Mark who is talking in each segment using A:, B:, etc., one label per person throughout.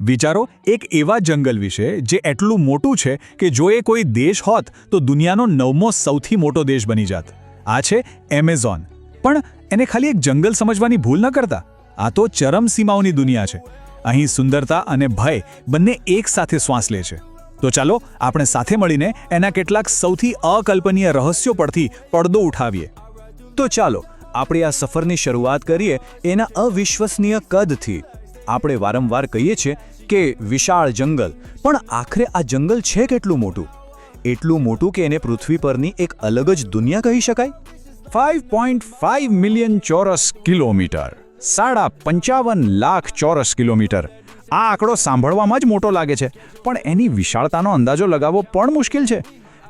A: વિચારો એક એવા જંગલ વિશે જે એટલું મોટું છે કે જો એ કોઈ દેશ હોત તો દુનિયાનો 9મો સૌથી મોટો દેશ બની જાત. આ છે એમેઝોન. પણ એને ખાલી એક જંગલ સમજવાની ભૂલ ન કરતા. આ તો ચરમસીમાઓની દુનિયા છે. અહીં સુંદરતા અને ભય બંને એકસાથે શ્વાસ લે છે. તો ચાલો આપણે સાથે મળીને એના કેટલાક સૌથી અકલ્પનીય રહસ્યો પરથી પડદો ઉઠાવીએ.
B: તો ચાલો આપણે આ સફરની શરૂઆત કરીએ એના અવિશ્વસનીય કદથી. આપણે વારંવાર કહીએ છીએ કે વિશાળ જંગલ, પણ આખરે આ જંગલ છે કેટલું મોટું? એટલું મોટું કે એને પૃથ્વી પરની એક અલગ જ દુનિયા કહી શકાય.
A: 5.5 મિલિયન ચોરસ કિલોમીટર, 55 લાખ ચોરસ કિલોમીટર. આ આંકડો સાંભળવામાં જ મોટો લાગે છે, પણ એની વિશાળતાનો અંદાજો લગાવવો પણ મુશ્કેલ છે.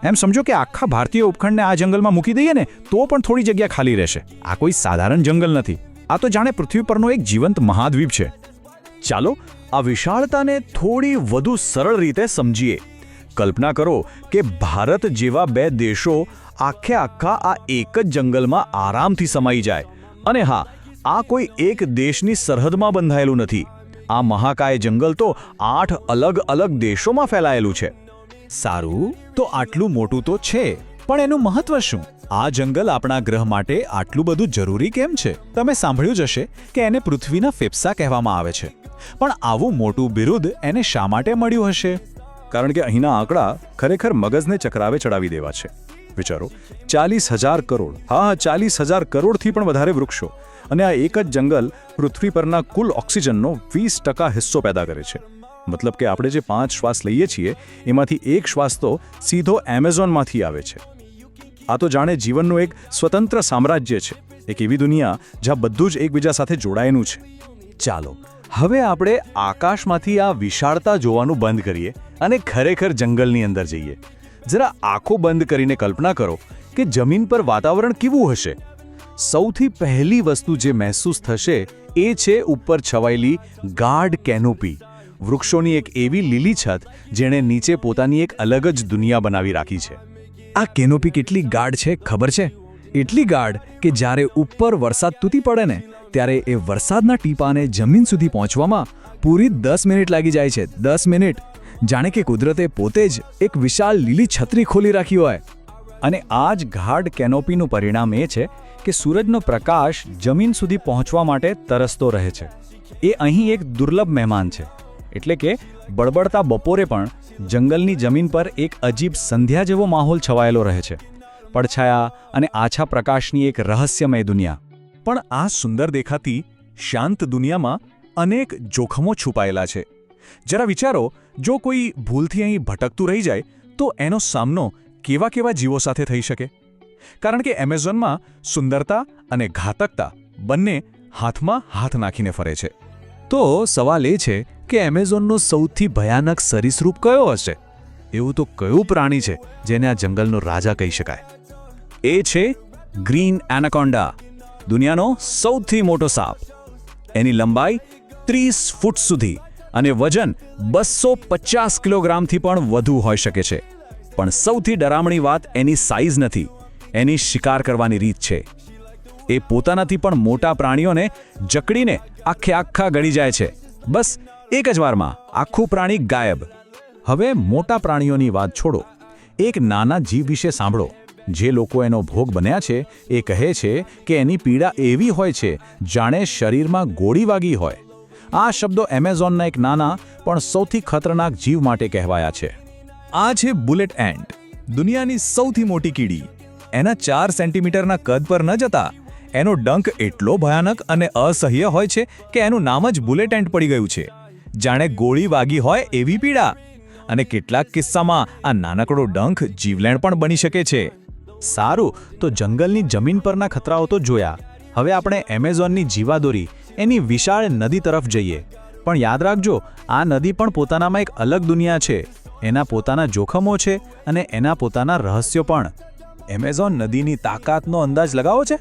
A: એમ સમજો કે આખા ભારતીય ઉપખંડને આ જંગલમાં મૂકી દઈએ ને તો પણ થોડી જગ્યા ખાલી રહેશે. આ કોઈ સાધારણ જંગલ નથી. આ તો જાણે પૃથ્વી પરનો એક જીવંત મહાદ્વીપ છે.
B: ચાલો આ વિશાળતાને થોડી વધુ સરળ રીતે સમજીએ. કલ્પના કરો કે ભારત જેવા બે દેશો આખા આ એક જ જંગલમાં આરામથી સમાઈ જાય. અને હા, આ કોઈ એક દેશની સરહદમાં બંધાયેલું નથી. આ મહાકાય જંગલ તો 8 અલગ અલગ દેશોમાં ફેલાયેલું છે.
A: સારું, તો આટલું મોટું તો છે, પણ એનું મહત્વ શું? આ જંગલ આપણા ગ્રહ માટે આટલું બધું જરૂરી કેમ છે? તમે સાંભળ્યું જ હશે કે એને પૃથ્વીના ફેફસા કહેવામાં આવે છે. પણ આવું મોટું બિરુદ એને શા માટે મળ્યું હશે?
B: કારણ કે અહીંના આંકડા ખરેખર મગજને ચકરાવે ચડાવી દેવા છે. વિચારો, 40,000 કરોડ, હા 40,000 કરોડથી પણ વધારે વૃક્ષો, અને આ એક જ જંગલ પૃથ્વી પરના કુલ ઓક્સિજનનો 20% હિસ્સો પેદા કરે છે. મતલબ કે આપણે જે 5 શ્વાસ લઈએ છીએ એમાંથી 1 શ્વાસ તો સીધો એમેઝોનમાંથી આવે છે. આ તો જાણે જીવનનું એક સ્વતંત્ર સામ્રાજ્ય છે, એક એવી દુનિયા જ્યાં બધું જ એકબીજા સાથે જોડાયેલું છે. ચાલો હવે આપણે આકાશમાંથી આ વિશાળતા જોવાનું બંધ કરીએ અને ખરેખર જંગલની અંદર જઈએ. જરા આંખો બંધ કરીને કલ્પના કરો કે જમીન પર વાતાવરણ કેવું હશે. સૌથી પહેલી વસ્તુ જે મહેસૂસ થશે એ છે ઉપર છવાયેલી ગાઢ કેનોપી. વૃક્ષોની એક એવી લીલી છત જેણે નીચે પોતાની એક અલગ જ દુનિયા બનાવી રાખી છે.
A: આ કેનોપી કેટલી ગાઢ છે ખબર છે? એટલી ગાઢ કે જ્યારે ઉપર વરસાદ તૂટી પડે ને ત્યારે એ વરસાદના ટીપાને જમીન સુધી પહોંચવામાં પૂરી 10 મિનિટ લાગી જાય છે. 10 મિનિટ! જાણે કે કુદરતે પોતે જ એક વિશાળ લીલી છત્રી ખોલી રાખી હોય.
B: અને આ જ ગાઢ કેનોપીનું પરિણામ એ છે કે સૂરજનો પ્રકાશ જમીન સુધી પહોંચવા માટે તરસતો રહે છે. એ અહીં એક દુર્લભ મહેમાન છે. એટલે કે બળબડતા બપોરે પણ જંગલની જમીન પર એક અજીબ સંધ્યા જેવો માહોલ છવાયેલો રહે છે. પડછાયા અને આછા પ્રકાશની એક રહસ્યમય દુનિયા.
A: પણ આ સુંદર દેખાતી શાંત દુનિયામાં અનેક જોખમો છુપાયેલા છે. જરા વિચારો, જો કોઈ ભૂલથી અહીં ભટકતું રહી જાય તો એનો સામનો કેવા જીવો સાથે થઈ શકે? કારણ કે એમેઝોનમાં સુંદરતા અને ઘાતકતા બંને હાથમાં હાથ નાખીને ફરે છે. તો સવાલ એ છે કે એમેઝોનનો સૌથી ભયાનક સરીસૃપ કયો હશે? એવું તો કયું પ્રાણી છે જેને આ જંગલનો રાજા કહી શકાય?
B: એ છે ગ્રીન એનાકોન્ડા, દુનિયાનો સૌથી મોટો સાપ. એની લંબાઈ 30 ફૂટ સુધી અને વજન 250 કિલોગ્રામથી પણ વધુ હોઈ શકે છે. પણ સૌથી ડરામણી વાત એની સાઇઝ નથી, એની શિકાર કરવાની રીત છે. એ પોતાનાથી પણ મોટા પ્રાણીઓને જકડીને આખા ગળી જાય છે. બસ એક જ વારમાં આખું પ્રાણી ગાયબ. હવે મોટા પ્રાણીઓની વાત છોડો, એક નાના જીવ વિશે સાંભળો. જે લોકો એનો ભોગ બન્યા છે એ કહે છે કે એની પીડા એવી હોય છે જાણે શરીરમાં ગોળી વાગી હોય. આ શબ્દો એમેઝોનના એક નાના પણ સૌથી ખતરનાક જીવ માટે કહેવાયા છે. આ છે બુલેટ એન્ટ, દુનિયાની સૌથી મોટી કીડી. એના 4 સેન્ટીમીટરના કદ પર ન જતા એનો ડંખ એટલો ભયાનક અને અસહ્ય હોય છે કે એનું નામ જ બુલેટ એન્ટ પડી ગયું છે. જાણે ગોળી વાગી હોય એવી પીડા. અને કેટલાક કિસ્સામાં આ નાનકડો ડંખ જીવલેણ પણ બની શકે છે. સારું, તો જંગલની જમીન પરના ખતરાઓ તો જોયા. હવે આપણે એમેઝોનની જીવાદોરી, એની વિશાળ નદી તરફ જઈએ. પણ યાદ રાખજો, આ નદી પણ પોતાનામાં એક અલગ દુનિયા છે. એના પોતાના જોખમો છે અને એના પોતાના રહસ્યો પણ. એમેઝોન નદીની તાકાતનો અંદાજ લગાવો છે?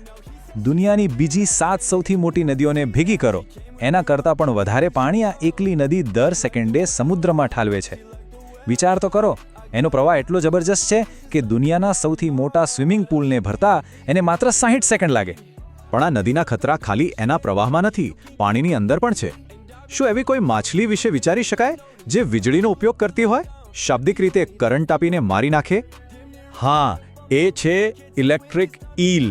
B: દુનિયાની બીજી 7 સૌથી મોટી નદીઓને ભેગી કરો, એના કરતાં પણ વધારે પાણી આ એકલી નદી દર સેકન્ડે સમુદ્રમાં ઠાલવે છે. વિચાર તો કરો, એનો પ્રવાહ એટલો જબરજસ્ત છે કે દુનિયાના સૌથી મોટા સ્વિમિંગ પૂલને ભરતા એને માત્ર 60 સેકન્ડ લાગે. પણ આ નદીના ખતરા ખાલી એના પ્રવાહમાં નથી, પાણીની અંદર પણ છે.
A: શું એવી કોઈ માછલી વિશે વિચારી શકાય જે વીજળીનો ઉપયોગ કરતી હોય, શાબ્દિક રીતે કરંટ આપીને મારી નાખે?
B: હા, એ છે ઇલેક્ટ્રિક ઈલ,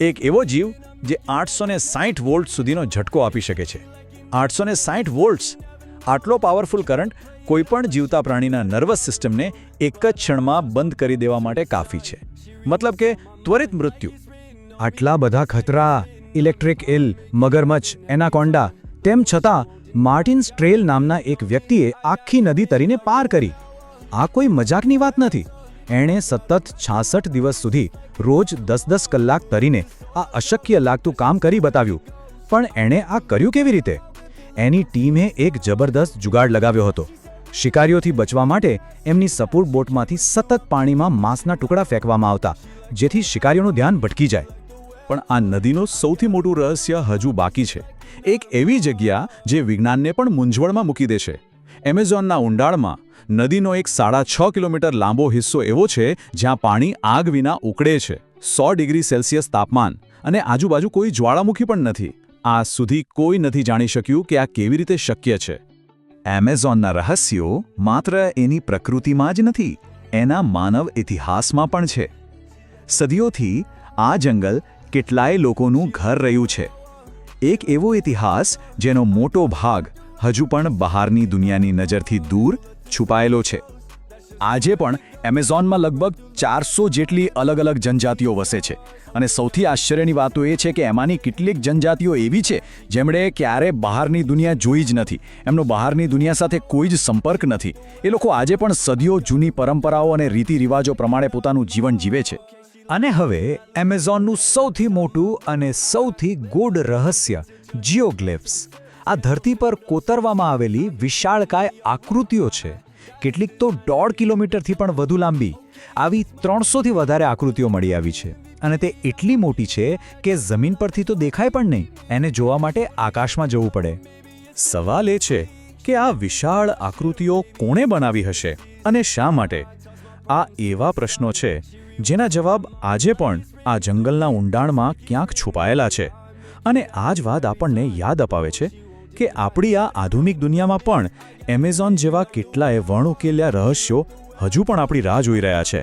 B: એક એવો જીવ જે 860 વોલ્ટ સુધીનો ઝટકો આપી શકે છે. 860 વોલ્ટ્સ! આટલો પાવરફુલ કરંટ કોઈપણ જીવતા પ્રાણીના નર્વસ સિસ્ટમને એક જ ક્ષણમાં બંધ કરી દેવા માટે કાફી છે. મતલબ કે ત્વરિત મૃત્યુ.
C: આટલા બધા ખતરા, ઇલેક્ટ્રિક ઇલ, મગરમચ્છ, એનાકોન્ડા, તેમ છતાં માર્ટિન સ્ટ્રેલ નામના એક વ્યક્તિએ આખી નદી તરીને પાર કરી. આ કોઈ મજાકની વાત નથી. એણે સતત 66 દિવસ સુધી રોજ 10-10 કલાક તરીને આ અશક્ય લાગતું કામ કરી બતાવ્યું. પણ એણે આ કર્યું કેવી રીતે? એની ટીમે એક જબરદસ્ત જુગાડ લગાવ્યો હતો. શિકારીઓથી બચવા માટે એમની સપોર્ટ બોટમાંથી સતત પાણીમાં માંસના ટુકડા ફેંકવામાં આવતા, જેથી શિકારીઓનું ધ્યાન ભટકી જાય.
B: પણ આ નદીનું સૌથી મોટું રહસ્ય હજુ બાકી છે. એક એવી જગ્યા જે વિજ્ઞાનને પણ મૂંઝવણમાં મૂકી દે છે. એમેઝોનના ઊંડાણમાં નદીનો એક 6.5 કિલોમીટર લાંબો હિસ્સો એવો છે જ્યાં પાણી આગ વિના ઉકળે છે. 100 ડિગ્રી સેલ્સિયસ તાપમાન અને આજુબાજુ કોઈ જ્વાળામુખી પણ નથી. આ સુધી કોઈ નથી જાણી શક્યું કે આ કેવી રીતે શક્ય છે. એમેઝોનના રહસ્યો માત્ર એની પ્રકૃતિમાં જ નથી, એના માનવ ઇતિહાસમાં પણ છે. સદીઓથી આ જંગલ કેટલાય લોકોનું ઘર રહ્યું છે. એક એવો ઇતિહાસ જેનો મોટો ભાગ હજુ પણ બહારની દુનિયાની નજરથી દૂર છુપાયેલો છે. આજે પણ એમેઝોનમાં લગભગ 400 જેટલી અલગ અલગ જનજાતિઓ વસે છે. અને સૌથી આશ્ચર્યની વાત તો એ છે કે એમાંની કેટલીક જનજાતિઓ એવી છે જેમણે ક્યારે બહારની દુનિયા જોઈ જ નથી. એમનો બહારની દુનિયા સાથે કોઈ જ સંપર્ક નથી. એ લોકો આજે પણ સદીઓ જૂની પરંપરાઓ અને રીતિ રિવાજો પ્રમાણે પોતાનું જીવન જીવે છે.
C: અને હવે એમેઝોનનું સૌથી મોટું અને સૌથી ગૂઢ રહસ્ય, જીઓગ્લિફ્સ. આ ધરતી પર કોતરવામાં આવેલી વિશાળકાય આકૃતિઓ છે. કેટલીક તો 1.5 કિલોમીટરથી પણ વધુ લાંબી. આવી 300થી વધારે આકૃતિઓ મળી આવી છે. અને તે એટલી મોટી છે કે જમીન પરથી તો દેખાય પણ નહીં. એને જોવા માટે આકાશમાં જવું પડે.
A: સવાલ એ છે કે આ વિશાળ આકૃતિઓ કોણે બનાવી હશે અને શા માટે? આ એવા પ્રશ્નો છે જેના જવાબ આજે પણ આ જંગલના ઊંડાણમાં ક્યાંક છુપાયેલા છે. અને આ જ વાત આપણને યાદ અપાવે છે કે આપણી આ આધુનિક દુનિયામાં પણ એમેઝોન જેવા કેટલાય વણઉકેલ્યા રહસ્યો હજુ પણ આપણી રાહ જોઈ રહ્યા છે.